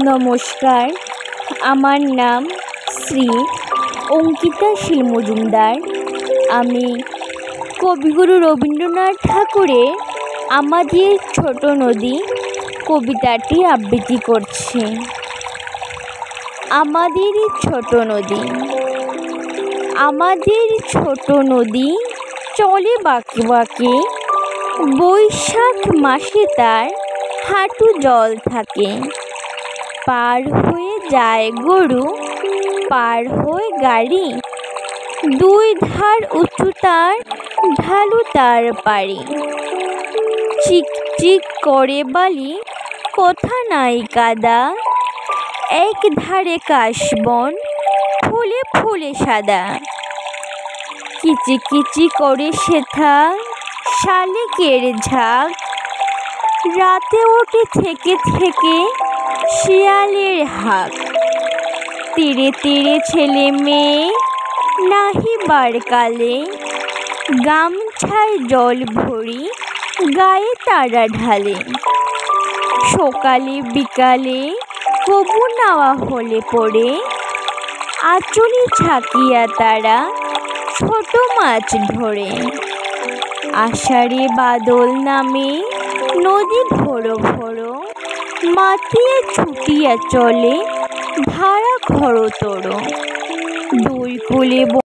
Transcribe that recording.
নমস্কার, আমার নাম শ্রী অঙ্কিতা শীল মজুমদার। আমি কবিগুরু রবীন্দ্রনাথ ঠাকুরের আমাদের ছোট নদী কবিতাটি আবৃত্তি করছি। আমাদের ছোট নদী, আমাদের ছোট নদী চলে বাঁকে বাঁকে, বৈশাখ মাসে তার হাঁটু জল থাকে। পার হয়ে যায় গরু, পার হয়ে গাড়ি, দুই ধার উঁচু তার, ঢালু তার পাড়ি। চিকচিক করে বালি, কথা নাই কাদা, এক ধারে কাশবন, ফুলে ফুলে সাদা। কিচিকিচি করে সেথা শালিকের ঝাঁক, রাতে ওঠে থেকে থেকে শিয়ালের হাঁক। তীরে তীরে ছেলে মেয়ে নাহিবার কালে, গামছায় জল ভরি গায়ে তারা ঢালে। সকালে বিকালে কবু নাওয়া হলে পড়ে, আঁচলে ঝাঁকিয়া তারা ছোট মাছ ধরে। আষাঢ়ে বাদল নামে নদী ভোরো ভোরো, মাতিয়া ছুটিয়া চলে ধারা খরতর। দুই কূলে